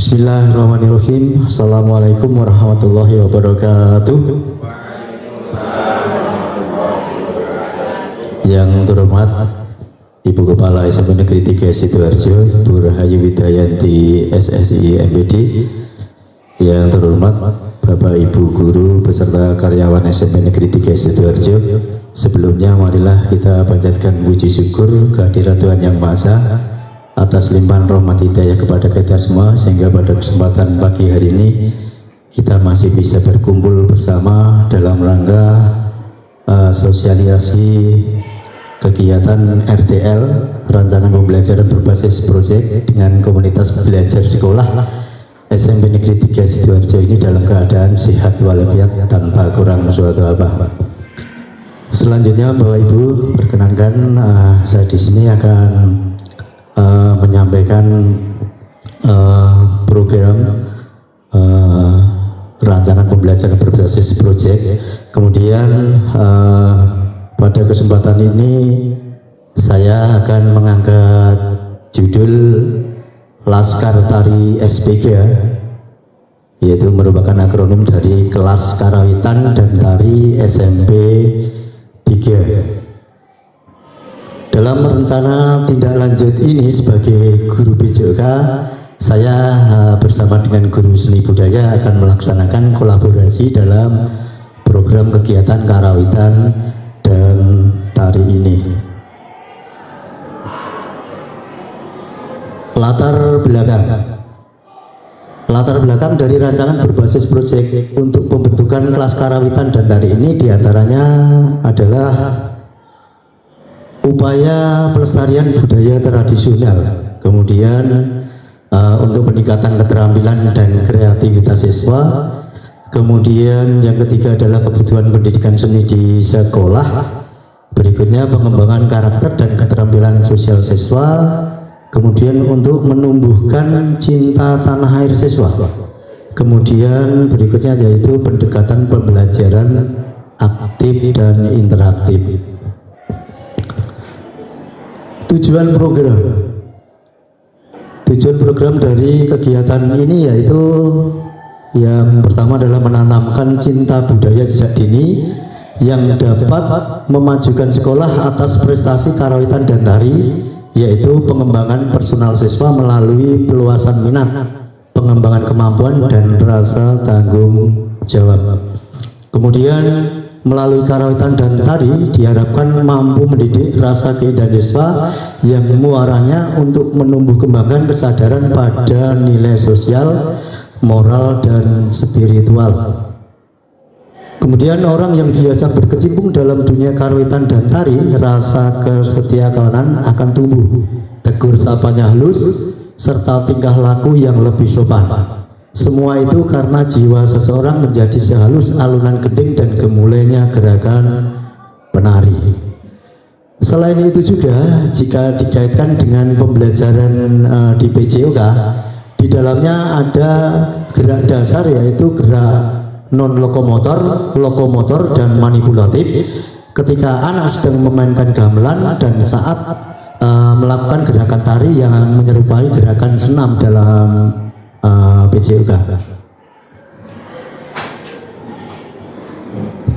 Bismillahirrahmanirrahim. Assalamualaikum warahmatullahi wabarakatuh. Yang terhormat Ibu Kepala SMP Negeri 3 Sidoarjo, Bu Rahayu Widayanti SSI MPD. Yang terhormat Bapak Ibu Guru beserta karyawan SMP Negeri 3 Sidoarjo. Sebelumnya marilah kita panjatkan puji syukur kehadirat Tuhan Yang Maha Esa atas limpahan rahmat hidayah kepada kita semua, sehingga pada kesempatan pagi hari ini kita masih bisa berkumpul bersama dalam rangka sosialisasi kegiatan RTL, rancangan pembelajaran berbasis proyek, dengan komunitas belajar sekolah SMP Negeri 3 Sidoarjo ini dalam keadaan sehat walafiat tanpa kurang suatu apa. Selanjutnya Bapak Ibu, perkenankan saya di sini akan menyampaikan program rancangan pembelajaran berbasis proyek. Kemudian pada kesempatan ini saya akan mengangkat judul Laskar Tari SPG, yaitu merupakan akronim dari Kelas Karawitan dan Tari SMP 3. Dalam rencana tindak lanjut ini sebagai guru PJOK, saya bersama dengan guru seni budaya akan melaksanakan kolaborasi dalam program kegiatan karawitan dan tari ini. Latar belakang dari rancangan berbasis proyek untuk pembentukan kelas karawitan dan tari ini diantaranya adalah upaya pelestarian budaya tradisional, kemudian untuk peningkatan keterampilan dan kreativitas siswa, kemudian yang ketiga adalah kebutuhan pendidikan seni di sekolah, berikutnya pengembangan karakter dan keterampilan sosial siswa, kemudian untuk menumbuhkan cinta tanah air siswa, kemudian berikutnya yaitu pendekatan pembelajaran aktif dan interaktif. Tujuan program dari kegiatan ini yaitu yang pertama adalah menanamkan cinta budaya sejak dini yang dapat memajukan sekolah atas prestasi karawitan dan tari, yaitu pengembangan personal siswa melalui peluasan minat, pengembangan kemampuan dan rasa tanggung jawab. Kemudian melalui karawitan dan tari diharapkan mampu mendidik rasa keindahan siswa yang muaranya untuk menumbuh kembangkan kesadaran pada nilai sosial, moral, dan spiritual. Kemudian orang yang biasa berkecimpung dalam dunia karawitan dan tari, rasa kesetiakawanan akan tumbuh, tegur sapanya halus, serta tingkah laku yang lebih sopan. Semua itu karena jiwa seseorang menjadi sehalus alunan gending dan gemulainya gerakan penari. Selain itu juga, jika dikaitkan dengan pembelajaran di PJOK, di dalamnya ada gerak dasar, yaitu gerak non-lokomotor, lokomotor, dan manipulatif ketika anak sedang memainkan gamelan dan saat melakukan gerakan tari yang menyerupai gerakan senam dalam PJOK.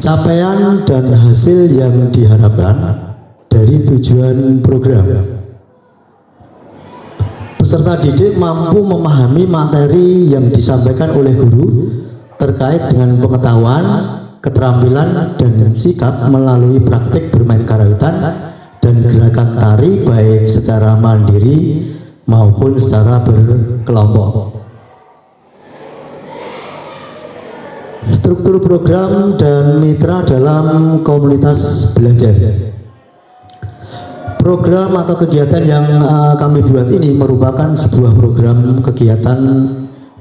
Capaian dan hasil yang diharapkan dari tujuan program: peserta didik mampu memahami materi yang disampaikan oleh guru terkait dengan pengetahuan, keterampilan, dan sikap melalui praktik bermain karawitan dan gerakan tari baik secara mandiri maupun secara berkelompok. Struktur program dan mitra dalam komunitas belajar. Program atau kegiatan yang kami buat ini merupakan sebuah program kegiatan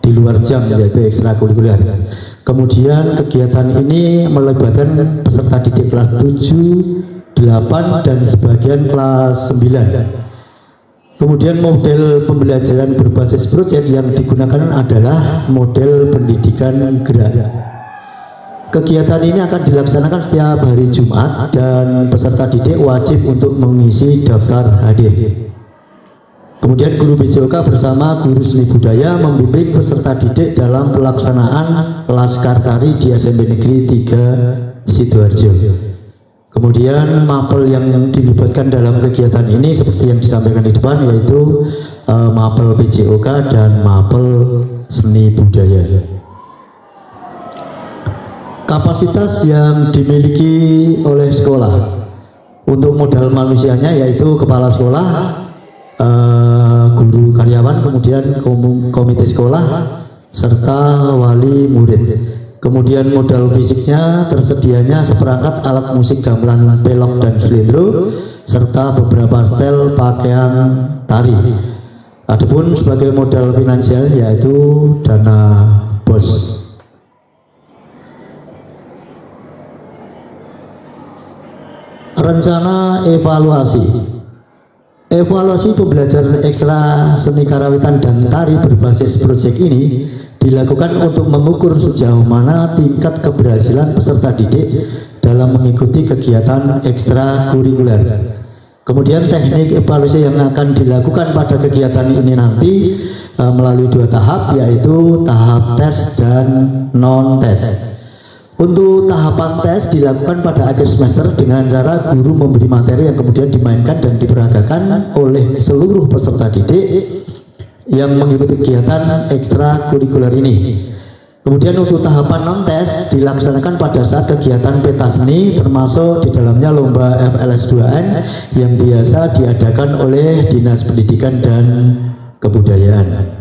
di luar jam, yaitu ekstrakurikuler. Kemudian kegiatan ini melibatkan peserta didik kelas 7, 8, dan sebagian kelas 9. Kemudian model pembelajaran berbasis proyek yang digunakan adalah model pendidikan gerak. Kegiatan ini akan dilaksanakan setiap hari Jumat dan peserta didik wajib untuk mengisi daftar hadir. Kemudian guru BCOK bersama guru seni budaya membimbing peserta didik dalam pelaksanaan Laskar Tari di SMP Negeri 3 Sidoarjo. Kemudian mapel yang dilibatkan dalam kegiatan ini seperti yang disampaikan di depan, yaitu mapel BCOK dan mapel seni budaya. Kapasitas yang dimiliki oleh sekolah untuk modal manusianya yaitu kepala sekolah, guru karyawan, kemudian komite sekolah, serta wali murid. Kemudian modal fisiknya tersedianya seperangkat alat musik gamelan, pelok dan slendro, serta beberapa setel pakaian tari. Adapun sebagai modal finansial yaitu dana BOS. Rencana evaluasi pembelajaran ekstra seni karawitan dan tari berbasis proyek ini dilakukan untuk mengukur sejauh mana tingkat keberhasilan peserta didik dalam mengikuti kegiatan ekstra kurikuler. Kemudian teknik evaluasi yang akan dilakukan pada kegiatan ini nanti melalui 2 tahap, yaitu tahap tes dan non-tes. Untuk tahapan tes dilakukan pada akhir semester dengan cara guru memberi materi yang kemudian dimainkan dan diperagakan oleh seluruh peserta didik yang mengikuti kegiatan ekstra kurikuler ini. Kemudian untuk tahapan non-tes dilaksanakan pada saat kegiatan pentas seni, termasuk di dalamnya lomba FLS2N yang biasa diadakan oleh Dinas Pendidikan dan Kebudayaan.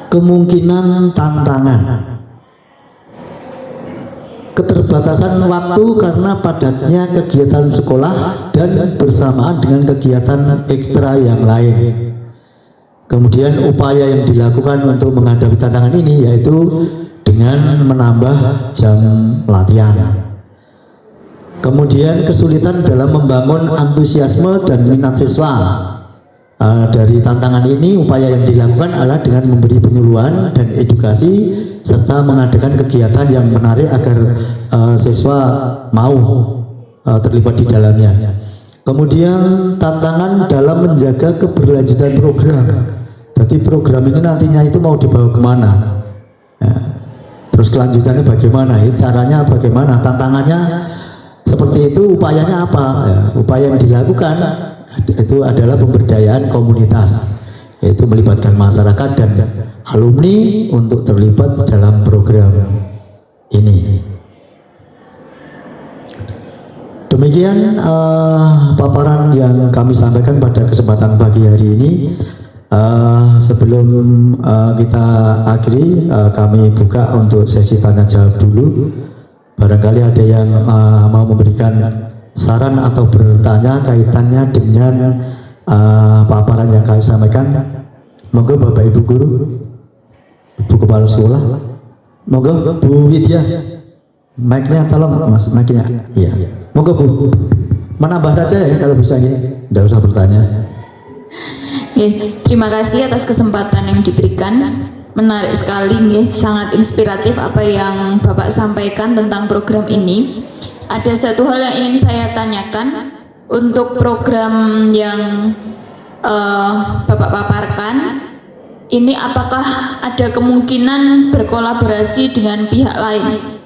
Kemungkinan tantangan, keterbatasan waktu karena padatnya kegiatan sekolah dan bersamaan dengan kegiatan ekstra yang lain. Kemudian upaya yang dilakukan untuk menghadapi tantangan ini yaitu dengan menambah jam latihan. Kemudian kesulitan dalam membangun antusiasme dan minat siswa. Dari tantangan ini, upaya yang dilakukan adalah dengan memberi penyuluhan dan edukasi serta mengadakan kegiatan yang menarik agar siswa mau terlibat di dalamnya. Kemudian tantangan dalam menjaga keberlanjutan program. Jadi program ini nantinya itu mau dibawa kemana? Ya. Terus kelanjutannya bagaimana? Caranya bagaimana? Tantangannya seperti itu, upayanya apa? Ya, upaya yang dilakukan itu adalah pemberdayaan komunitas, yaitu melibatkan masyarakat dan alumni untuk terlibat dalam program ini. Demikian paparan yang kami sampaikan pada kesempatan pagi hari ini. Sebelum kita akhiri, kami buka untuk sesi tanya jawab dulu. Barangkali ada yang mau memberikan saran atau bertanya kaitannya dengan paparan yang kami sampaikan. Monggo Bapak Ibu Guru, Bu Kepala Sekolah, monggo Bu Widya, mic-nya tolong Mas, mic-nya. Iya. Monggo Bu, menambah saja ya kalau bisa ya, tidak usah bertanya. Terima kasih atas kesempatan yang diberikan. Menarik sekali, sangat inspiratif apa yang Bapak sampaikan tentang program ini. Ada satu hal yang ingin saya tanyakan untuk program yang Bapak paparkan ini, apakah ada kemungkinan berkolaborasi dengan pihak lain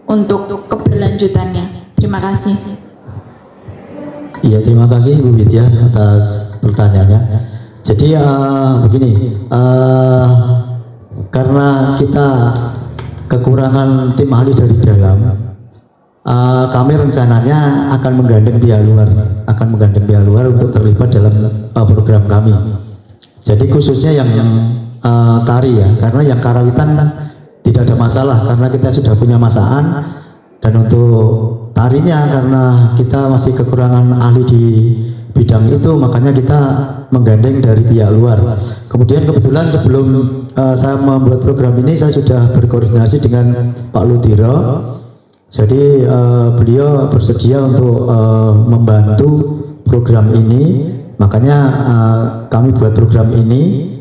untuk keberlanjutannya? Terima kasih. Iya, terima kasih Bu Widya atas pertanyaannya. Jadi begini, karena kita kekurangan tim ahli dari dalam, kami rencananya akan menggandeng pihak luar, untuk terlibat dalam program kami. Jadi khususnya yang tari ya, karena yang karawitan tidak ada masalah karena kita sudah punya masaan, dan untuk tarinya karena kita masih kekurangan ahli di bidang itu, makanya kita menggandeng dari pihak luar. Kemudian kebetulan sebelum saya membuat program ini, saya sudah berkoordinasi dengan Pak Ludiro. Jadi beliau bersedia untuk membantu program ini, makanya kami buat program ini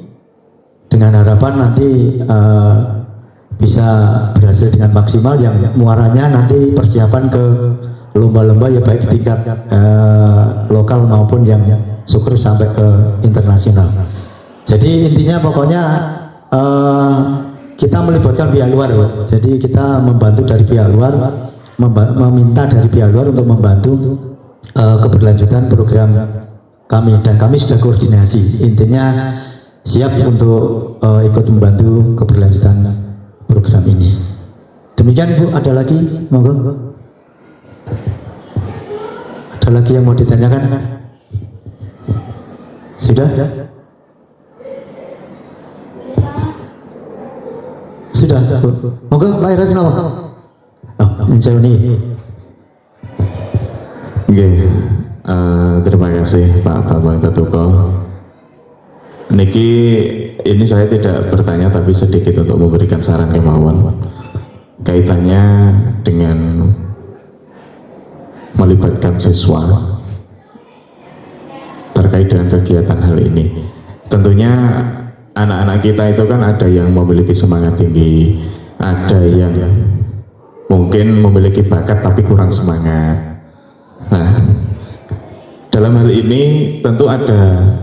dengan harapan nanti bisa berhasil dengan maksimal, yang muaranya nanti persiapan ke lomba-lomba ya baik tingkat lokal maupun yang syukur sampai ke internasional. Jadi intinya pokoknya kita melibatkan pihak luar, Pak. Jadi kita membantu dari pihak luar, meminta dari pihak luar untuk membantu keberlanjutan program kami, dan kami sudah koordinasi. Intinya siap untuk ikut membantu keberlanjutan program ini. Demikian Bu, ada lagi? Monggo. Ada lagi yang mau ditanyakan? Sudah? Sudah, Bu. Monggo, Pak Iras nama. Oh, insya ini. Terima kasih Pak Bambang Tetuko. Niki, ini saya tidak bertanya tapi sedikit untuk memberikan saran kemauan kaitannya dengan melibatkan siswa terkait dengan kegiatan hal ini. Tentunya anak-anak kita itu kan ada yang memiliki semangat tinggi, ada yang mungkin memiliki bakat tapi kurang semangat. Nah, dalam hal ini tentu ada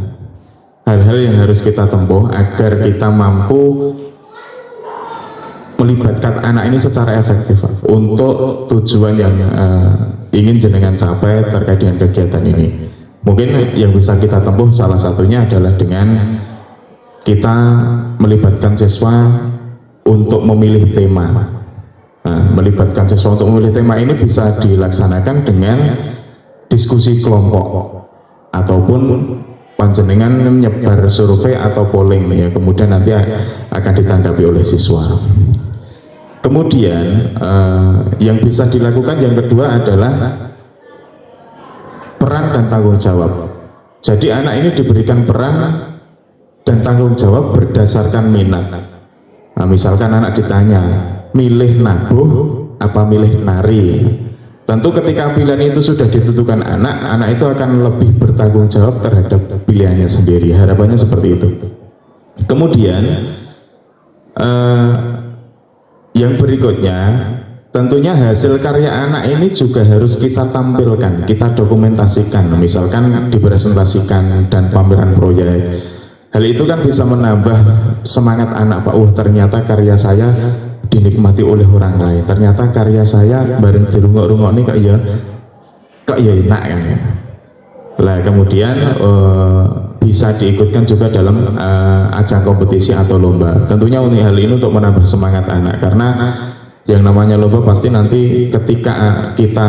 hal-hal yang harus kita tempuh agar kita mampu melibatkan anak ini secara efektif untuk tujuan yang ingin jenengan capai terkait dengan kegiatan ini. Mungkin yang bisa kita tempuh salah satunya adalah dengan kita melibatkan siswa untuk memilih tema. Nah, melibatkan siswa untuk memilih tema ini bisa dilaksanakan dengan diskusi kelompok ataupun panjenengan menyebar survei atau polling ya, kemudian nanti akan ditanggapi oleh siswa. Kemudian yang bisa dilakukan yang kedua adalah peran dan tanggung jawab. Jadi anak ini diberikan peran dan tanggung jawab berdasarkan minat. Nah, misalkan anak ditanya milih nabuh apa milih nari, tentu ketika pilihan itu sudah ditentukan anak itu akan lebih bertanggung jawab terhadap pilihannya sendiri. Harapannya seperti itu. Kemudian yang berikutnya, tentunya hasil karya anak ini juga harus kita tampilkan, kita dokumentasikan, misalkan dipresentasikan dan pameran proyek. Hal itu kan bisa menambah semangat anak, Pak. Ternyata karya saya dinikmati oleh orang lain. Ternyata karya saya bareng dirungok-rungok ini kok ya enak kan. Lah kemudian bisa diikutkan juga dalam ajang kompetisi atau lomba. Tentunya untuk hal ini untuk menambah semangat anak, karena yang namanya lomba pasti nanti ketika kita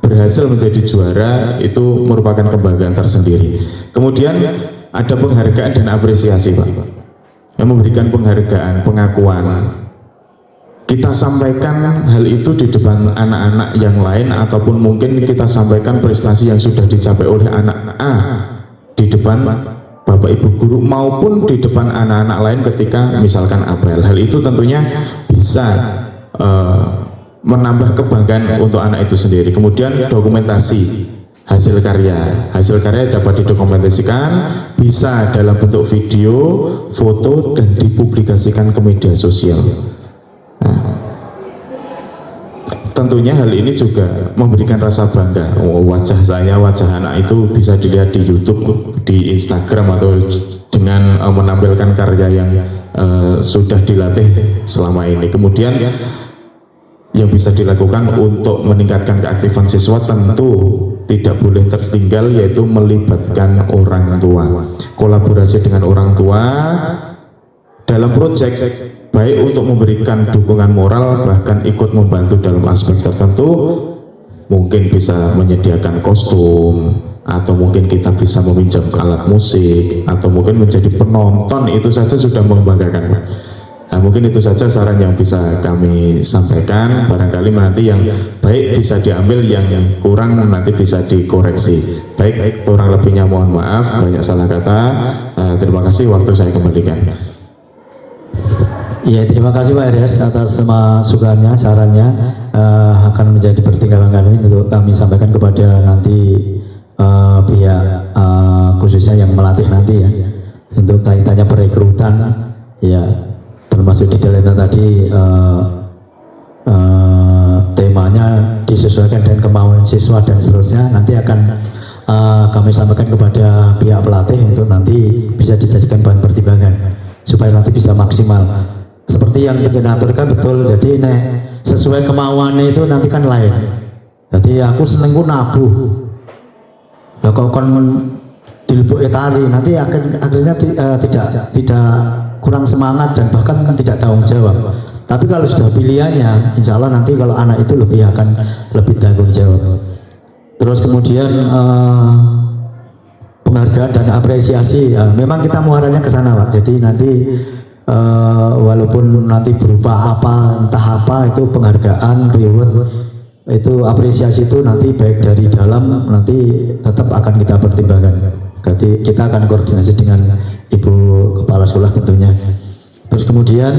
berhasil menjadi juara itu merupakan kebanggaan tersendiri. Kemudian ada penghargaan dan apresiasi, Pak. Yang memberikan penghargaan, pengakuan. Kita sampaikan hal itu di depan anak-anak yang lain, ataupun mungkin kita sampaikan prestasi yang sudah dicapai oleh anak A di depan Bapak Ibu guru maupun di depan anak-anak lain ketika misalkan apel. Hal itu tentunya bisa menambah kebanggaan untuk anak itu sendiri. Kemudian dokumentasi hasil karya dapat didokumentasikan, bisa dalam bentuk video, foto, dan dipublikasikan ke media sosial. Nah, tentunya hal ini juga memberikan rasa bangga. Wajah saya, wajah anak itu bisa dilihat di YouTube, di Instagram, atau dengan menampilkan karya yang sudah dilatih selama ini. Kemudian yang bisa dilakukan untuk meningkatkan keaktifan siswa tentu tidak boleh tertinggal, yaitu melibatkan orang tua, kolaborasi dengan orang tua dalam proyek, baik untuk memberikan dukungan moral, bahkan ikut membantu dalam aspek tertentu. Mungkin bisa menyediakan kostum, atau mungkin kita bisa meminjam alat musik, atau mungkin menjadi penonton. Itu saja sudah membanggakan. Nah, mungkin itu saja saran yang bisa kami sampaikan. Barangkali nanti yang baik bisa diambil, yang kurang nanti bisa dikoreksi. Baik, kurang lebihnya mohon maaf, banyak salah kata. Terima kasih, waktu saya kembalikan. Ya, terima kasih Pak Eres atas masukannya, sarannya akan menjadi pertimbangan kami untuk kami sampaikan kepada nanti pihak khususnya yang melatih nanti ya, untuk kaitannya perekrutan ya, termasuk di dalamnya tadi temanya disesuaikan dengan kemauan siswa dan seterusnya nanti akan kami sampaikan kepada pihak pelatih untuk nanti bisa dijadikan bahan pertimbangan supaya nanti bisa maksimal. Seperti yang penjenengan aturkan betul, jadi sesuai kemauannya itu nanti kan lain. Jadi aku senengku nabuh, lah kok kon dilebok tari nanti akhirnya tidak kurang semangat dan bahkan tidak tanggung jawab. Tapi kalau sudah pilihannya, insya Allah nanti kalau anak itu akan lebih tanggung jawab. Terus kemudian penghargaan dan apresiasi, memang kita muaranya ke sana Pak. Jadi nanti walaupun nanti berupa apa, entah apa itu penghargaan, reward, itu apresiasi itu nanti baik dari dalam nanti tetap akan kita pertimbangkan. Jadi kita akan koordinasi dengan Ibu Kepala Sekolah tentunya. Terus kemudian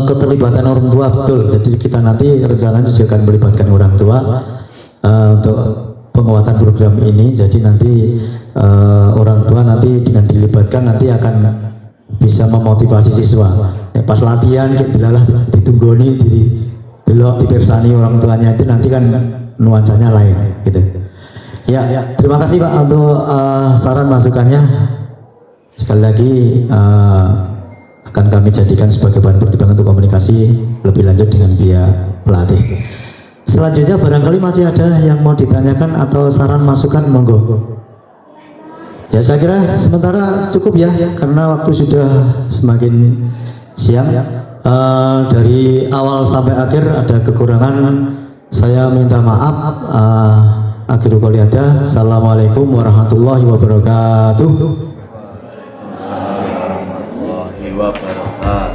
keterlibatan orang tua betul. Jadi kita nanti rencananya juga akan melibatkan orang tua untuk penguatan program ini. Jadi nanti orang tua nanti dengan dilibatkan nanti akan bisa memotivasi siswa. Pas latihan dilalah ditunggoni dipersani orang tuanya itu nanti kan nuansanya lain gitu. Ya, terima kasih Pak untuk saran masukannya. Sekali lagi akan kami jadikan sebagai bahan pertimbangan untuk komunikasi lebih lanjut dengan pihak pelatih. Selanjutnya barangkali masih ada yang mau ditanyakan atau saran masukan, monggo. Ya saya kira sementara cukup ya karena waktu sudah semakin siang. Dari awal sampai akhir ada kekurangan, saya minta maaf. Akhirul qouli hadza. Assalamualaikum warahmatullahi wabarakatuh. Warahmatullahi wabarakatuh.